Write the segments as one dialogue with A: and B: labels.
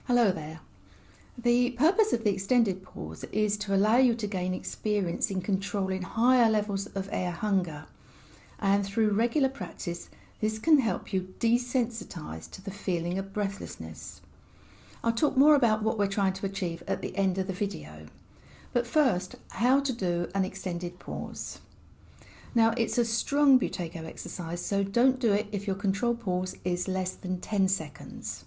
A: Hello there. The purpose of the extended pause is to allow you to gain experience in controlling higher levels of air hunger, and through regular practice this can help you desensitize to the feeling of breathlessness. I'll talk more about what we're trying to achieve at the end of the video, but first, how to do an extended pause. Now, it's a strong Buteyko exercise, so don't do it if your control pause is less than 10 seconds.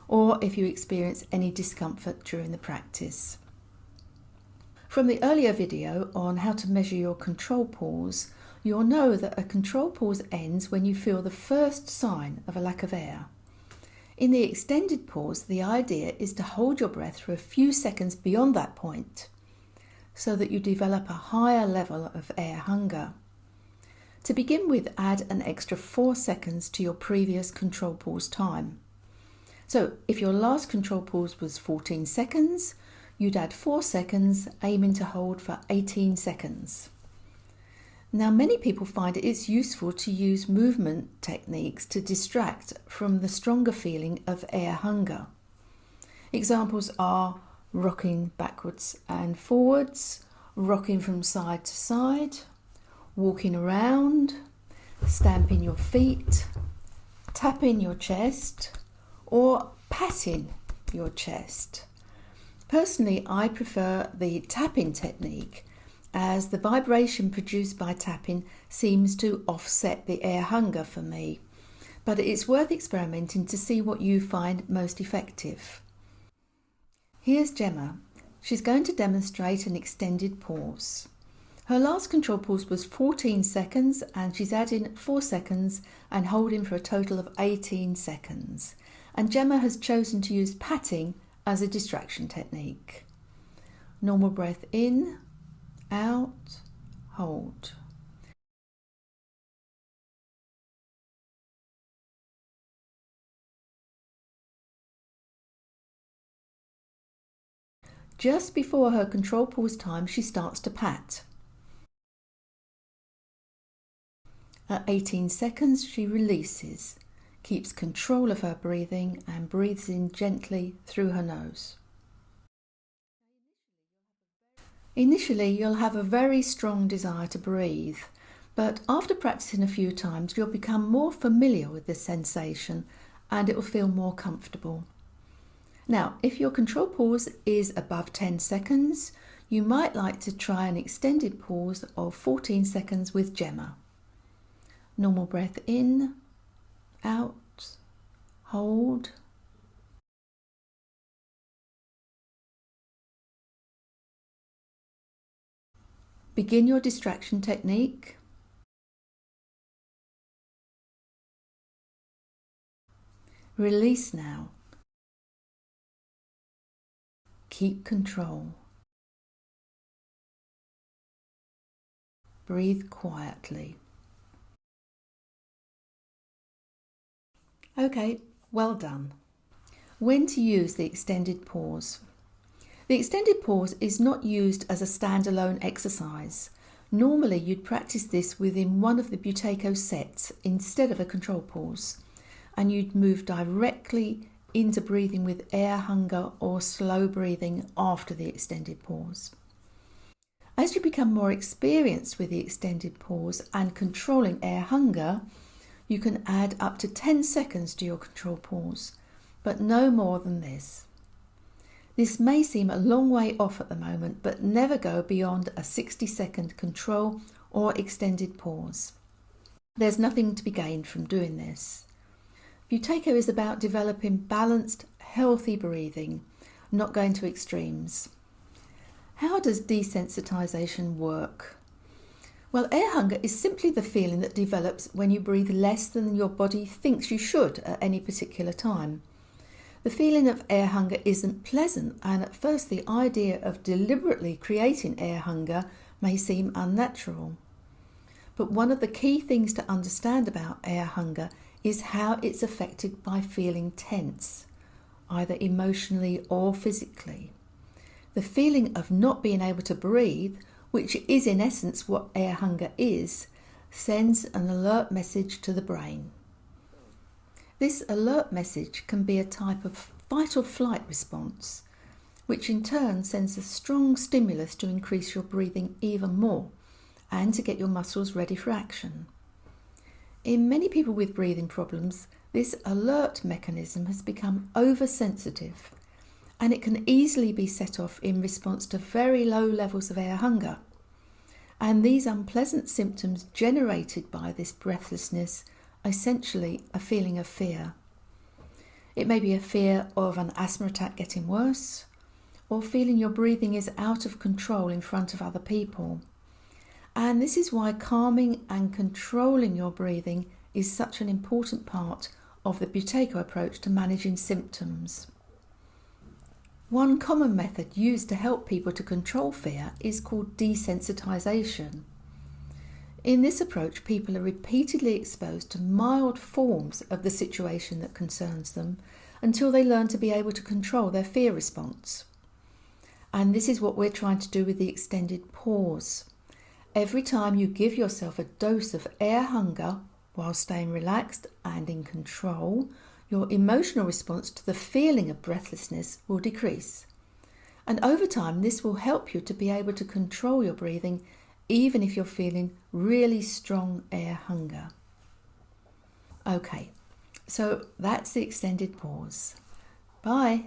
A: Or if you experience any discomfort during the practice. From the earlier video on how to measure your control pause, you'll know that a control pause ends when you feel the first sign of a lack of air. In the extended pause, the idea is to hold your breath for a few seconds beyond that point, so that you develop a higher level of air hunger. To begin with, add an extra 4 seconds to your previous control pause time. So if your last control pause was 14 seconds, you'd add 4 seconds, aiming to hold for 18 seconds. Now, many people find it's useful to use movement techniques to distract from the stronger feeling of air hunger. Examples are rocking backwards and forwards, rocking from side to side, walking around, stamping your feet, tapping your chest, or patting your chest. Personally, I prefer the tapping technique, as the vibration produced by tapping seems to offset the air hunger for me, but it's worth experimenting to see what you find most effective. Here's Gemma. She's going to demonstrate an extended pause. Her last control pause was 14 seconds and she's adding 4 seconds and holding for a total of 18 seconds. And Gemma has chosen to use patting as a distraction technique. Normal breath in, out, hold. Just before her control pause time, she starts to pat. At 18 seconds, she releases, keeps control of her breathing and breathes in gently through her nose. Initially, you'll have a very strong desire to breathe, but after practicing a few times, you'll become more familiar with this sensation and it will feel more comfortable. Now, if your control pause is above 10 seconds, you might like to try an extended pause of 14 seconds with Gemma. Normal breath in, out, hold. Begin your distraction technique. Release now. Keep control. Breathe quietly. Okay, well done. When to use the extended pause? The extended pause is not used as a standalone exercise. Normally you'd practice this within one of the Buteyko sets instead of a control pause, and you'd move directly into breathing with air hunger or slow breathing after the extended pause. As you become more experienced with the extended pause and controlling air hunger, you can add up to 10 seconds to your control pause, but no more than this. This may seem a long way off at the moment, but never go beyond a 60-second control or extended pause. There's nothing to be gained from doing this. Buteyko is about developing balanced, healthy breathing, not going to extremes. How does desensitization work? Well, air hunger is simply the feeling that develops when you breathe less than your body thinks you should at any particular time. The feeling of air hunger isn't pleasant, and at first the idea of deliberately creating air hunger may seem unnatural. But one of the key things to understand about air hunger is how it's affected by feeling tense, either emotionally or physically. The feeling of not being able to breathe, which is in essence what air hunger is, sends an alert message to the brain. This alert message can be a type of fight or flight response, which in turn sends a strong stimulus to increase your breathing even more and to get your muscles ready for action. In many people with breathing problems, this alert mechanism has become oversensitive, and it can easily be set off in response to very low levels of air hunger. And these unpleasant symptoms generated by this breathlessness are essentially a feeling of fear. It may be a fear of an asthma attack getting worse, or feeling your breathing is out of control in front of other people. And this is why calming and controlling your breathing is such an important part of the Buteyko approach to managing symptoms. One common method used to help people to control fear is called desensitization. In this approach, people are repeatedly exposed to mild forms of the situation that concerns them until they learn to be able to control their fear response. And this is what we're trying to do with the extended pause. Every time you give yourself a dose of air hunger while staying relaxed and in control, your emotional response to the feeling of breathlessness will decrease. And over time, this will help you to be able to control your breathing even if you're feeling really strong air hunger. Okay, so that's the extended pause. Bye.